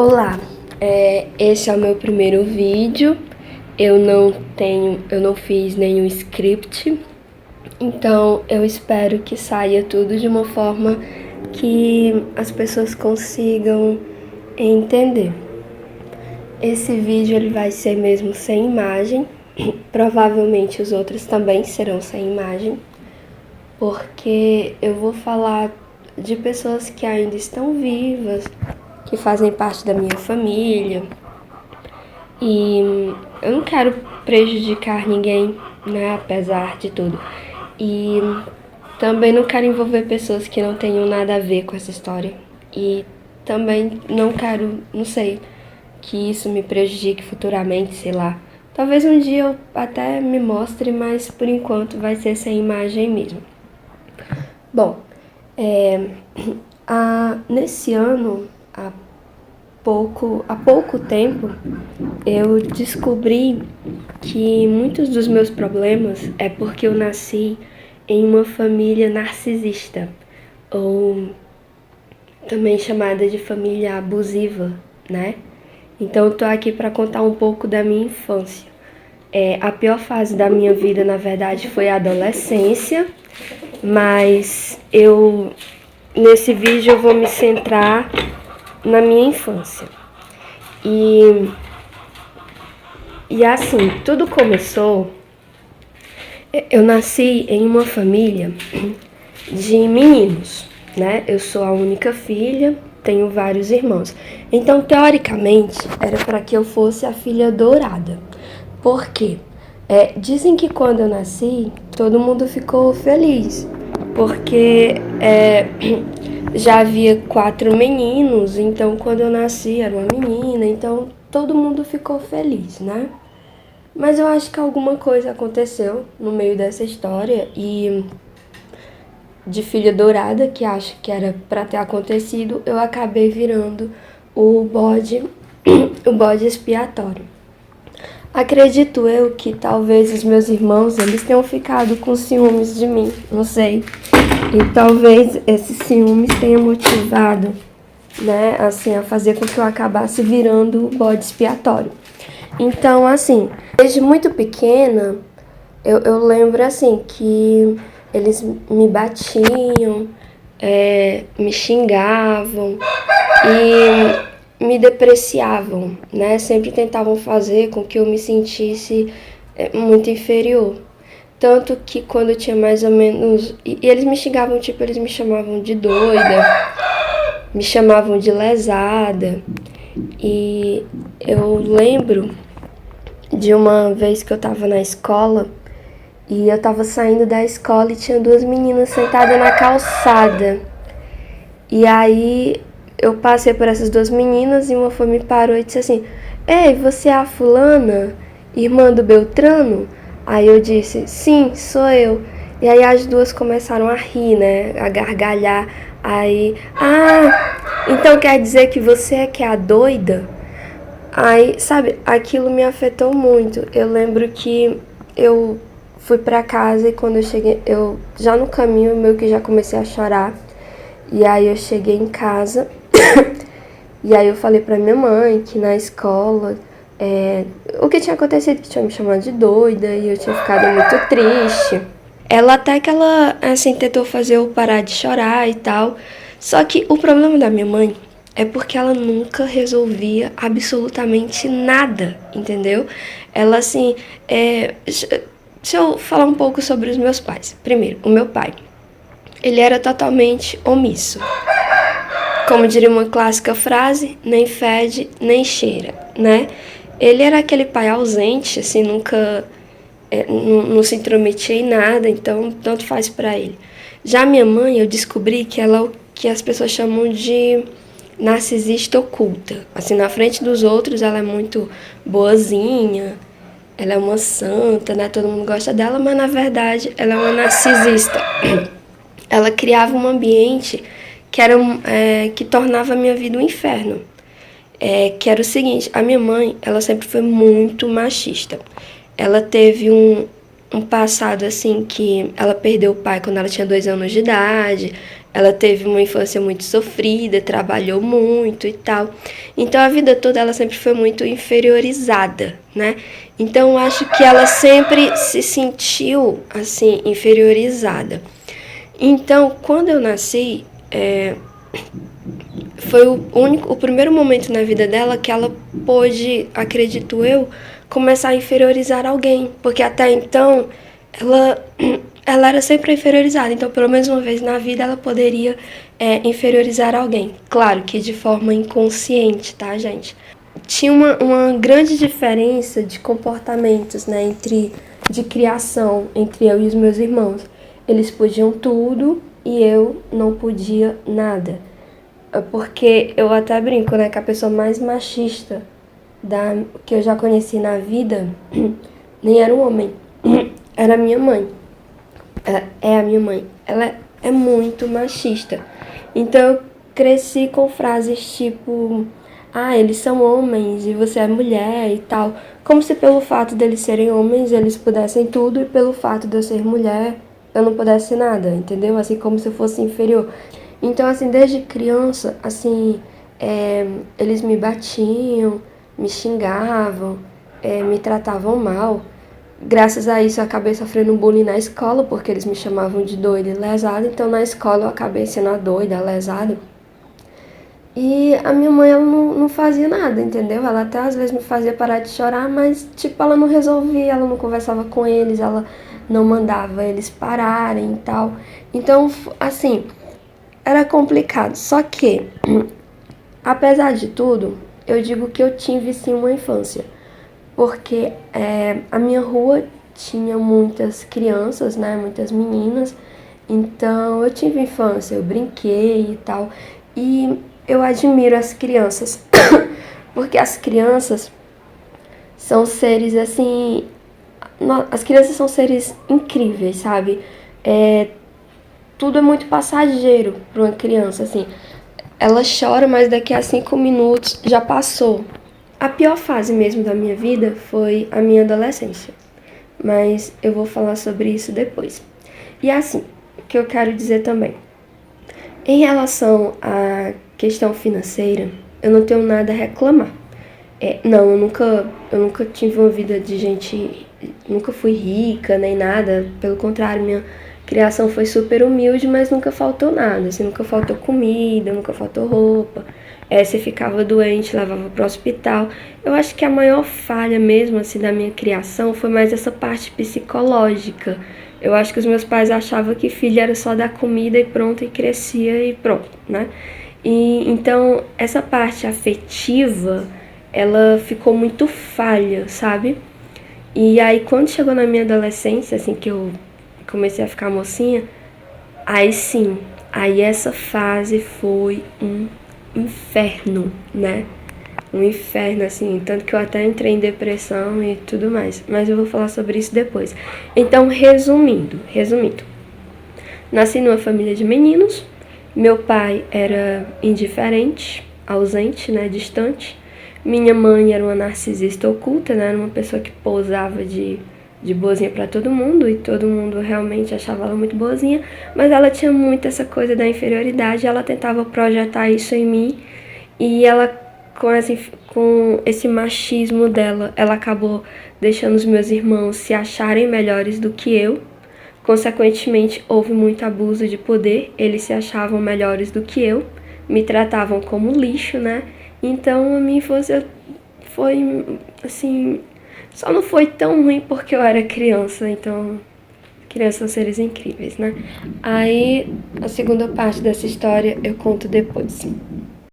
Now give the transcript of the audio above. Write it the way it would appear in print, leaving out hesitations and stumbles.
Olá, esse é o meu primeiro vídeo. Eu não fiz nenhum script, então eu espero que saia tudo de uma forma que as pessoas consigam entender. Esse vídeo ele vai ser mesmo sem imagem, provavelmente os outros também serão sem imagem, porque eu vou falar de pessoas que ainda estão vivas, que fazem parte da minha família, e eu não quero prejudicar ninguém, né, apesar de tudo. E também não quero envolver pessoas que não tenham nada a ver com essa história. E também não quero, não sei, que isso me prejudique futuramente, sei lá. Talvez um dia eu até me mostre, mas por enquanto vai ser sem imagem mesmo. Bom, nesse ano, há pouco tempo, eu descobri que muitos dos meus problemas é porque eu nasci em uma família narcisista, ou também chamada de família abusiva, né? Então eu tô aqui para contar um pouco da minha infância. A pior fase da minha vida, na verdade, foi a adolescência, mas nesse vídeo eu vou me centrar na minha infância. E assim, tudo começou. Eu nasci em uma família de meninos, né? Eu sou a única filha, tenho vários irmãos. Então, teoricamente, era para que eu fosse a filha dourada. Por quê? Dizem que quando eu nasci, todo mundo ficou feliz, porque já havia 4 meninos, então quando eu nasci era uma menina, então todo mundo ficou feliz, né? Mas eu acho que alguma coisa aconteceu no meio dessa história e de filha dourada, que acho que era para ter acontecido, eu acabei virando o bode expiatório. Acredito eu que talvez os meus irmãos, eles tenham ficado com ciúmes de mim, não sei. E talvez esse ciúmes tenha motivado, né, assim, a fazer com que eu acabasse virando o bode expiatório. Então, assim, desde muito pequena, eu lembro, assim, que eles me batiam, me xingavam e me depreciavam, né? Sempre tentavam fazer com que eu me sentisse muito inferior. Tanto que quando eu tinha mais ou menos... E eles me xingavam, tipo, eles me chamavam de doida, me chamavam de lesada. E eu lembro de uma vez que eu tava na escola e eu tava saindo da escola e tinha 2 meninas sentadas na calçada. E aí eu passei por essas 2 meninas e uma foi me parou e disse assim: "Ei, você é a fulana, irmã do Beltrano?" Aí eu disse: "Sim, sou eu." E aí as duas começaram a rir, né, a gargalhar. Aí, então quer dizer que você é que é a doida? Aí, sabe, aquilo me afetou muito. Eu lembro que eu fui pra casa e quando eu cheguei, eu já no caminho meio que já comecei a chorar. E aí eu cheguei em casa e aí eu falei pra minha mãe que na escola o que tinha acontecido, que tinha me chamado de doida e eu tinha ficado muito triste. Ela até que ela, assim, tentou fazer eu parar de chorar e tal. Só que o problema da minha mãe é porque ela nunca resolvia absolutamente nada, entendeu? Ela, assim, deixa eu falar um pouco sobre os meus pais. Primeiro, o meu pai, ele era totalmente omisso. Como diria uma clássica frase, nem fede, nem cheira, né? Ele era aquele pai ausente, assim, nunca... não se intrometia em nada, então tanto faz pra ele. Já minha mãe, eu descobri que ela é o que as pessoas chamam de narcisista oculta. Assim, na frente dos outros ela é muito boazinha, ela é uma santa, né? Todo mundo gosta dela, mas na verdade ela é uma narcisista. Ela criava um ambiente que tornava a minha vida um inferno. Que era o seguinte: a minha mãe, ela sempre foi muito machista. Ela teve um passado assim que ela perdeu o pai quando ela tinha 2 anos de idade. Ela teve uma infância muito sofrida, trabalhou muito e tal. Então a vida toda ela sempre foi muito inferiorizada, né? Então eu acho que ela sempre se sentiu assim inferiorizada. Então quando eu nasci, foi o primeiro momento na vida dela que ela pôde, acredito eu, começar a inferiorizar alguém, porque até então ela, ela era sempre inferiorizada, então pelo menos uma vez na vida ela poderia inferiorizar alguém. Claro que de forma inconsciente, tá, gente? Tinha uma grande diferença de comportamentos, né, de criação entre eu e os meus irmãos. Eles podiam tudo e eu não podia nada. Porque eu até brinco, né, que a pessoa mais machista que eu já conheci na vida nem era um homem, era a minha mãe. É a minha mãe. Ela é muito machista. Então eu cresci com frases tipo: ah, eles são homens e você é mulher e tal. Como se pelo fato deles serem homens eles pudessem tudo e pelo fato de eu ser mulher eu não pudesse nada, entendeu? Assim, como se eu fosse inferior. Então, assim, desde criança, assim, eles me batiam, me xingavam, me tratavam mal. Graças a isso, eu acabei sofrendo bullying na escola, porque eles me chamavam de doida e lesada. Então, na escola, eu acabei sendo a doida, a lesada. E a minha mãe, ela não fazia nada, entendeu? Ela até às vezes me fazia parar de chorar, mas, tipo, ela não resolvia, ela não conversava com eles, ela não mandava eles pararem e tal. Então, assim, era complicado. Só que, apesar de tudo, eu digo que eu tive sim uma infância. Porque a minha rua tinha muitas crianças, né? Muitas meninas. Então eu tive infância, eu brinquei e tal. E eu admiro as crianças. Porque as crianças são seres assim. As crianças são seres incríveis, sabe? Tudo é muito passageiro para uma criança, assim. Ela chora, mas daqui a 5 minutos já passou. A pior fase mesmo da minha vida foi a minha adolescência. Mas eu vou falar sobre isso depois. E assim, o que eu quero dizer também. Em relação à questão financeira, eu não tenho nada a reclamar. Não, eu nunca tive uma vida de gente, nunca fui rica nem nada. Pelo contrário, minha criação foi super humilde, mas nunca faltou nada. Assim, nunca faltou comida, nunca faltou roupa. Você ficava doente, levava para o hospital. Eu acho que a maior falha mesmo assim da minha criação foi mais essa parte psicológica. Eu acho que os meus pais achavam que filho era só dar comida e pronto, e crescia e pronto, né? E então essa parte afetiva, ela ficou muito falha, sabe? E aí quando chegou na minha adolescência, assim que eu comecei a ficar mocinha, aí sim, aí essa fase foi um inferno, né? Um inferno, assim, tanto que eu até entrei em depressão e tudo mais. Mas eu vou falar sobre isso depois. Então, resumindo, nasci numa família de meninos. Meu pai era indiferente, ausente, né, distante. Minha mãe era uma narcisista oculta, né, era uma pessoa que posava de boazinha para todo mundo e todo mundo realmente achava ela muito boazinha, mas ela tinha muito essa coisa da inferioridade, ela tentava projetar isso em mim e ela com esse machismo dela, ela acabou deixando os meus irmãos se acharem melhores do que eu. Consequentemente, houve muito abuso de poder, eles se achavam melhores do que eu, me tratavam como lixo, né? Então a minha infância foi, assim, só não foi tão ruim porque eu era criança, então crianças são seres incríveis, né? Aí a segunda parte dessa história eu conto depois.